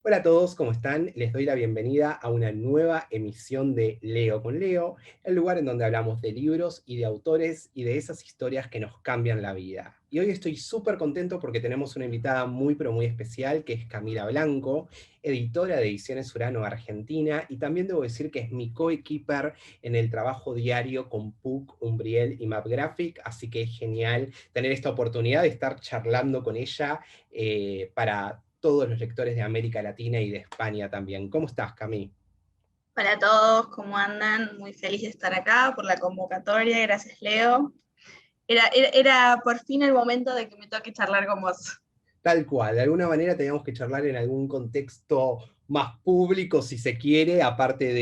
Hola a todos, ¿cómo están? Les doy la bienvenida a una nueva emisión de Leo con Leo, el lugar en donde hablamos de libros y de autores y de esas historias que nos cambian la vida. Y hoy estoy súper contento porque tenemos una invitada muy pero muy especial, que es Camila Blanco, editora de Ediciones Urano Argentina, y también debo decir que es mi coequiper en el trabajo diario con PUC, Umbriel y Mapgraphic, así que es genial tener esta oportunidad de estar charlando con ella para todos los lectores de América Latina y de España también. ¿Cómo estás, Cami? Hola a todos, ¿cómo andan? Muy feliz de estar acá por la convocatoria, gracias Leo. Era por fin el momento de que me toque charlar con vos. Tal cual, de alguna manera teníamos que charlar en algún contexto más público, si se quiere, aparte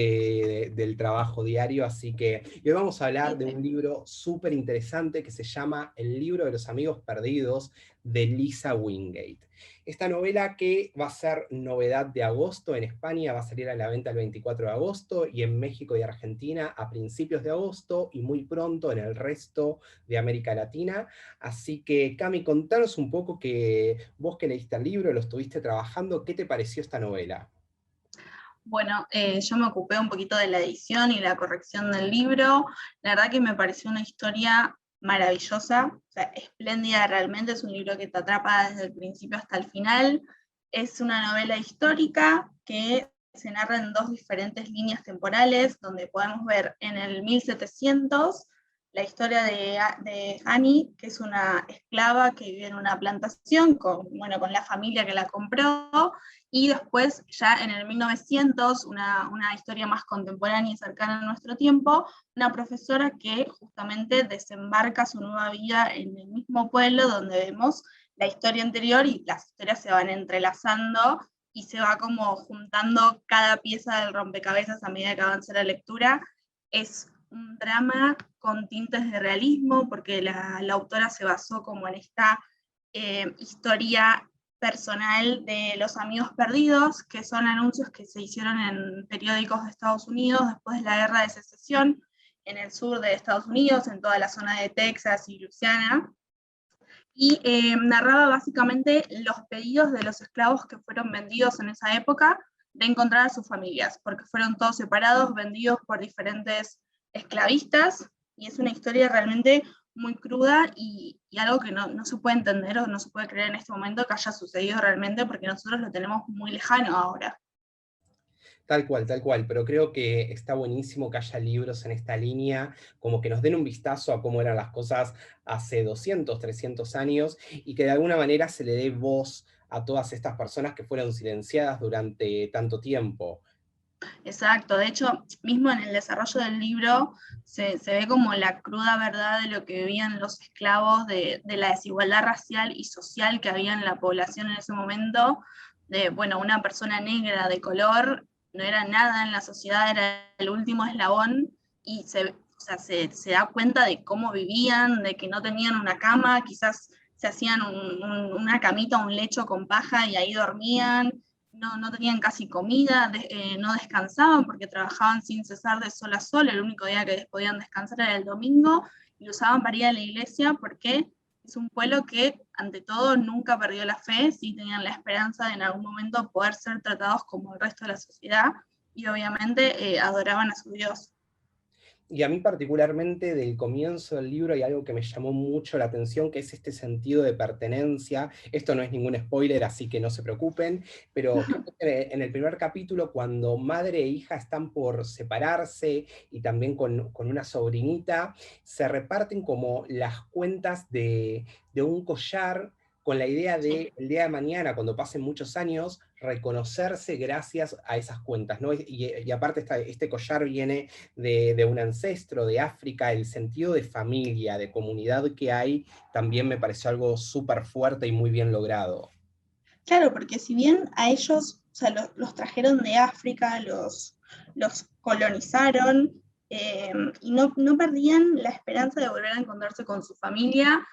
del trabajo diario, así que hoy vamos a hablar Sí, de sí. un libro súper interesante que se llama El libro de los amigos perdidos, de Lisa Wingate. Esta novela, que va a ser novedad de agosto en España, va a salir a la venta el 24 de agosto, y en México y Argentina a principios de agosto, y muy pronto en el resto de América Latina. Así que, Cami, contanos un poco, que vos que leíste el libro, lo estuviste trabajando, ¿qué te pareció esta novela? Bueno, yo me ocupé un poquito de la edición y la corrección del libro. La verdad que me pareció una historia maravillosa, o sea, espléndida realmente. Es un libro que te atrapa desde el principio hasta el final. Es una novela histórica que se narra en dos diferentes líneas temporales, donde podemos ver en el 1700 la historia de Annie, que es una esclava que vive en una plantación con la familia que la compró, y después ya en el 1900, una historia más contemporánea y cercana a nuestro tiempo, una profesora que justamente desembarca su nueva vida en el mismo pueblo donde vemos la historia anterior, y las historias se van entrelazando y se va como juntando cada pieza del rompecabezas a medida que avanza la lectura. Es un drama con tintes de realismo, porque la autora se basó como en esta historia personal de los amigos perdidos, que son anuncios que se hicieron en periódicos de Estados Unidos después de la guerra de secesión, en el sur de Estados Unidos, en toda la zona de Texas y Luisiana, y narraba básicamente los pedidos de los esclavos que fueron vendidos en esa época de encontrar a sus familias, porque fueron todos separados, vendidos por diferentes esclavistas, y es una historia realmente muy cruda y algo que no se puede entender o no se puede creer en este momento que haya sucedido realmente, porque nosotros lo tenemos muy lejano ahora. Tal cual, pero creo que está buenísimo que haya libros en esta línea, como que nos den un vistazo a cómo eran las cosas hace 200, 300 años, y que de alguna manera se le dé voz a todas estas personas que fueron silenciadas durante tanto tiempo. Exacto, de hecho, mismo en el desarrollo del libro se ve como la cruda verdad de lo que vivían los esclavos, de la desigualdad racial y social que había en la población en ese momento, de, bueno, una persona negra de color no era nada en la sociedad, era el último eslabón, y o sea, se da cuenta de cómo vivían, de que no tenían una cama, quizás se hacían una camita, un lecho con paja y ahí dormían. No tenían casi comida, no descansaban porque trabajaban sin cesar de sol a sol. El único día que podían descansar era el domingo, y lo usaban para ir a la iglesia, porque es un pueblo que, ante todo, nunca perdió la fe. Sí tenían la esperanza de en algún momento poder ser tratados como el resto de la sociedad, y obviamente adoraban a su Dios. Y a mí particularmente, del comienzo del libro, hay algo que me llamó mucho la atención, que es este sentido de pertenencia. Esto no es ningún spoiler, así que no se preocupen, pero creo que en el primer capítulo, cuando madre e hija están por separarse, y también con una sobrinita, se reparten como las cuentas de un collar, con la idea Sí. de el día de mañana, cuando pasen muchos años, reconocerse gracias a esas cuentas, ¿no? Y aparte este collar viene de un ancestro de África. El sentido de familia, de comunidad que hay, también me pareció algo súper fuerte y muy bien logrado. Claro, porque si bien a ellos, o sea, los trajeron de África, los colonizaron, y no perdían la esperanza de volver a encontrarse con su familia,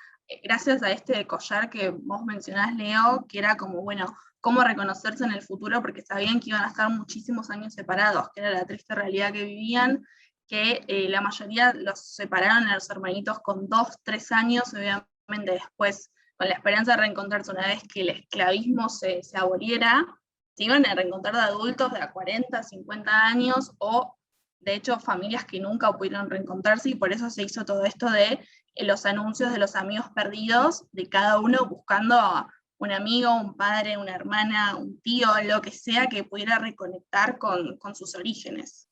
gracias a este collar que vos mencionás, Leo, que era como, bueno, cómo reconocerse en el futuro, porque sabían que iban a estar muchísimos años separados, que era la triste realidad que vivían, que la mayoría los separaron a los hermanitos con 2, 3 años, obviamente después con la esperanza de reencontrarse una vez que el esclavismo se aboliera. se iban a reencontrar de adultos de a 40, 50 años, o de hecho familias que nunca pudieron reencontrarse, y por eso se hizo todo esto de los anuncios de los amigos perdidos, de cada uno buscando a un amigo, un padre, una hermana, un tío, lo que sea que pudiera reconectar con sus orígenes.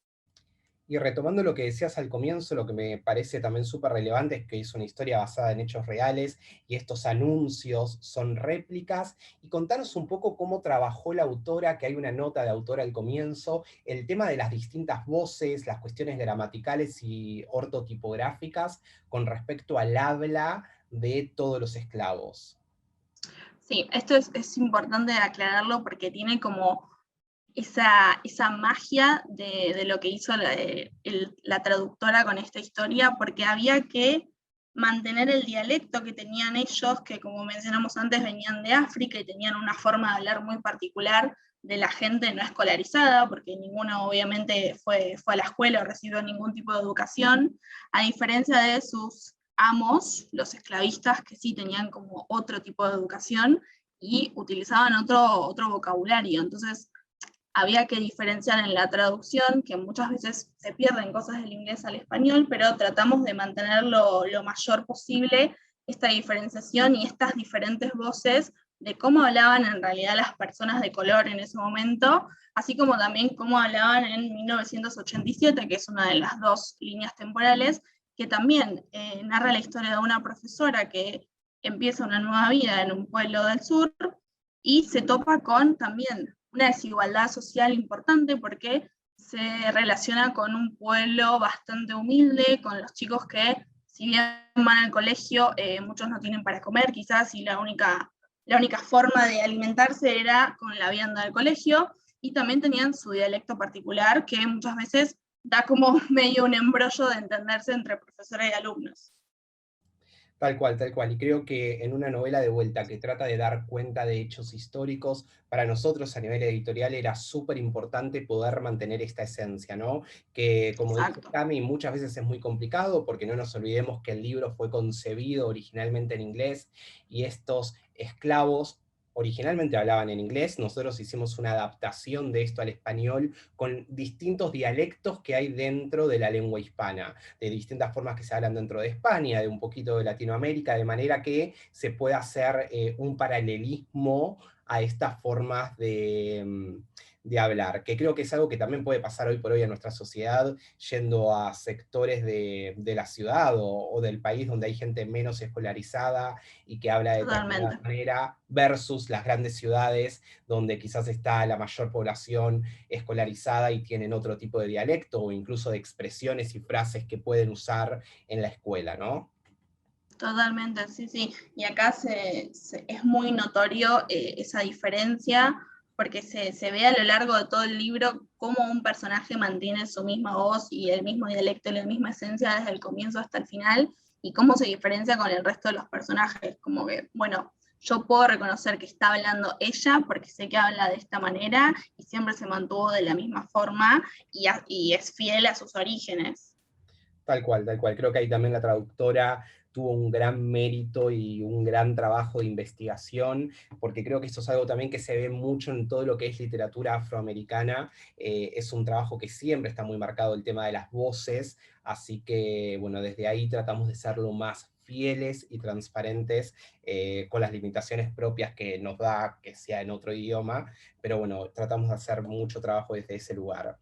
Y retomando lo que decías al comienzo, lo que me parece también súper relevante es que es una historia basada en hechos reales y estos anuncios son réplicas. Y contanos un poco cómo trabajó la autora, que hay una nota de autora al comienzo, el tema de las distintas voces, las cuestiones gramaticales y ortotipográficas con respecto al habla de todos los esclavos. Sí, esto es importante aclararlo porque tiene como esa magia de lo que hizo la traductora con esta historia, porque había que mantener el dialecto que tenían ellos, que como mencionamos antes venían de África y tenían una forma de hablar muy particular de la gente no escolarizada, porque ninguno obviamente fue a la escuela o recibió ningún tipo de educación, a diferencia de sus amos, los esclavistas, que sí tenían como otro tipo de educación y utilizaban otro vocabulario. Entonces, había que diferenciar en la traducción, que muchas veces se pierden cosas del inglés al español, pero tratamos de mantener lo mayor posible esta diferenciación y estas diferentes voces de cómo hablaban en realidad las personas de color en ese momento, así como también cómo hablaban en 1987, que es una de las dos líneas temporales, que también narra la historia de una profesora que empieza una nueva vida en un pueblo del sur y se topa con también una desigualdad social importante porque se relaciona con un pueblo bastante humilde, con los chicos que, si bien van al colegio, muchos no tienen para comer, quizás, y la única forma de alimentarse era con la vianda del colegio, y también tenían su dialecto particular, que muchas veces da como medio un embrollo de entenderse entre profesores y alumnos. Tal cual, tal cual. Y creo que en una novela de vuelta que trata de dar cuenta de hechos históricos, para nosotros a nivel editorial era súper importante poder mantener esta esencia, ¿no? Que como dice Exacto. Cami, muchas veces es muy complicado porque no nos olvidemos que el libro fue concebido originalmente en inglés y estos esclavos originalmente hablaban en inglés. Nosotros hicimos una adaptación de esto al español con distintos dialectos que hay dentro de la lengua hispana, de distintas formas que se hablan dentro de España, de un poquito de Latinoamérica, de manera que se pueda hacer un paralelismo a estas formas de hablar, que creo que es algo que también puede pasar hoy por hoy en nuestra sociedad, yendo a sectores de la ciudad o del país donde hay gente menos escolarizada y que habla de determinada Totalmente. manera, versus las grandes ciudades donde quizás está la mayor población escolarizada y tienen otro tipo de dialecto o incluso de expresiones y frases que pueden usar en la escuela, ¿no? Totalmente, sí, sí. Y acá es muy notorio esa diferencia, porque se ve a lo largo de todo el libro cómo un personaje mantiene su misma voz y el mismo dialecto y la misma esencia desde el comienzo hasta el final, y cómo se diferencia con el resto de los personajes. Como que, bueno, yo puedo reconocer que está hablando ella porque sé que habla de esta manera y siempre se mantuvo de la misma forma y es fiel a sus orígenes. Tal cual, tal cual. Creo que ahí también la traductora tuvo un gran mérito y un gran trabajo de investigación, porque creo que esto es algo también que se ve mucho en todo lo que es literatura afroamericana. Es un trabajo que siempre está muy marcado el tema de las voces, así que, bueno, desde ahí tratamos de ser lo más fieles y transparentes con las limitaciones propias que nos da que sea en otro idioma, pero bueno, tratamos de hacer mucho trabajo desde ese lugar.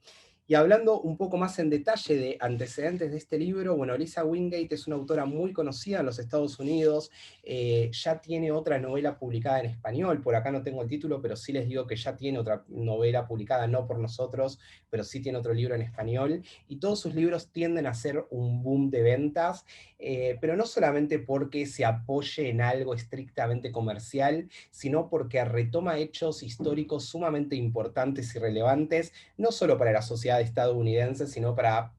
Y hablando un poco más en detalle de antecedentes de este libro, bueno, Lisa Wingate es una autora muy conocida en los Estados Unidos, ya tiene otra novela publicada en español, por acá no tengo el título, pero sí les digo que ya tiene otra novela publicada, no por nosotros, pero sí tiene otro libro en español, y todos sus libros tienden a ser un boom de ventas, pero no solamente porque se apoye en algo estrictamente comercial, sino porque retoma hechos históricos sumamente importantes y relevantes no solo para la sociedad estadounidense, sino para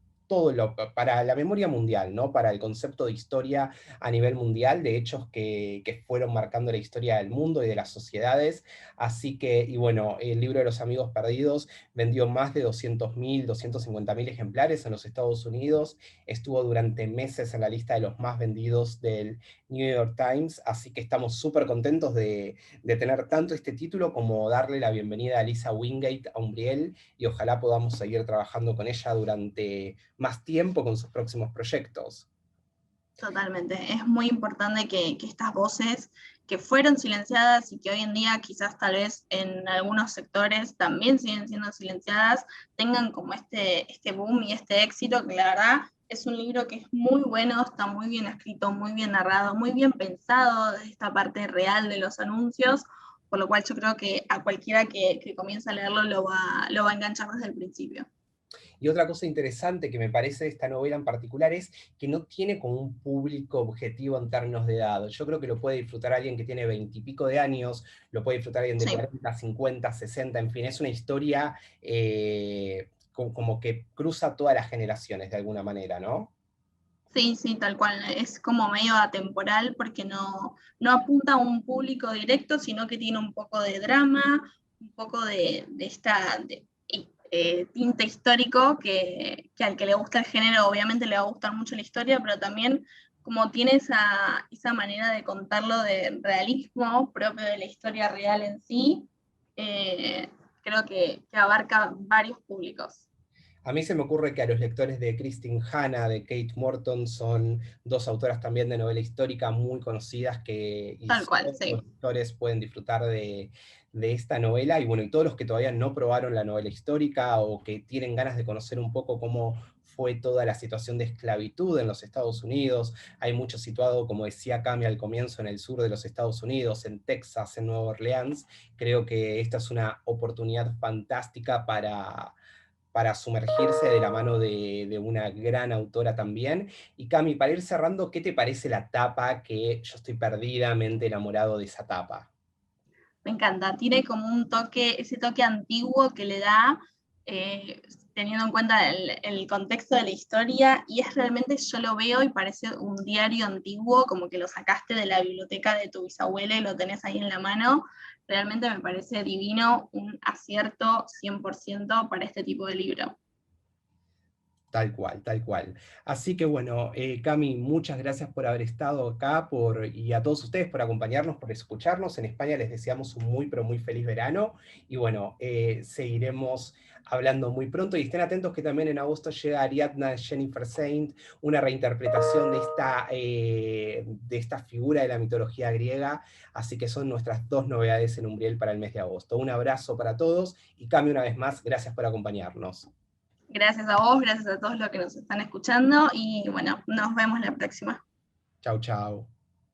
para la memoria mundial, ¿no? Para el concepto de historia a nivel mundial, de hechos que fueron marcando la historia del mundo y de las sociedades. Así que, y bueno, el libro de los amigos perdidos vendió más de 200.000, 250.000 ejemplares en los Estados Unidos, estuvo durante meses en la lista de los más vendidos del New York Times, así que estamos súper contentos de tener tanto este título como darle la bienvenida a Lisa Wingate a Umbriel, y ojalá podamos seguir trabajando con ella durante más tiempo con sus próximos proyectos. Totalmente. Es muy importante que estas voces que fueron silenciadas y que hoy en día quizás tal vez en algunos sectores también siguen siendo silenciadas, tengan como este boom y este éxito, que la verdad es un libro que es muy bueno, está muy bien escrito, muy bien narrado, muy bien pensado desde esta parte real de los anuncios, por lo cual yo creo que a cualquiera que comience a leerlo lo va a enganchar desde el principio. Y otra cosa interesante que me parece de esta novela en particular es que no tiene como un público objetivo en términos de edad. Yo creo que lo puede disfrutar alguien que tiene 20 y pico de años, lo puede disfrutar alguien de Sí. 40, 50, 60, en fin, es una historia como que cruza todas las generaciones de alguna manera, ¿no? Sí, sí, tal cual. Es como medio atemporal porque no apunta a un público directo, sino que tiene un poco de drama, un poco de esta tinte histórico que al que le gusta el género obviamente le va a gustar mucho la historia, pero también como tiene esa manera de contarlo de realismo propio de la historia real en sí, eh, creo que abarca varios públicos. A mí se me ocurre que a los lectores de Christine Hanna, de Kate Morton, son dos autoras también de novela histórica muy conocidas y Tal cual, todos sí. los lectores pueden disfrutar de esta novela. Y bueno, y todos los que todavía no probaron la novela histórica o que tienen ganas de conocer un poco cómo fue toda la situación de esclavitud en los Estados Unidos. Hay mucho situado, como decía Cami al comienzo, en el sur de los Estados Unidos, en Texas, en Nueva Orleans. Creo que esta es una oportunidad fantástica para sumergirse de la mano de una gran autora también. Y Cami, para ir cerrando, ¿qué te parece la tapa? Que yo estoy perdidamente enamorado de esa tapa. Me encanta, tiene como un toque, ese toque antiguo que le da, eh, teniendo en cuenta el contexto de la historia, y es realmente, yo lo veo y parece un diario antiguo, como que lo sacaste de la biblioteca de tu bisabuela y lo tenés ahí en la mano. Realmente me parece divino, un acierto 100% para este tipo de libro. Tal cual, tal cual. Así que bueno, Cami, muchas gracias por haber estado acá y a todos ustedes por acompañarnos, por escucharnos. En España les deseamos un muy, pero muy feliz verano. Y bueno, seguiremos hablando muy pronto. Y estén atentos que también en agosto llega Ariadna Jennifer Saint, una reinterpretación de esta figura de la mitología griega. Así que son nuestras dos novedades en Umbriel para el mes de agosto. Un abrazo para todos y Cami, una vez más, gracias por acompañarnos. Gracias a vos, gracias a todos los que nos están escuchando y bueno, nos vemos la próxima. Chau, chau.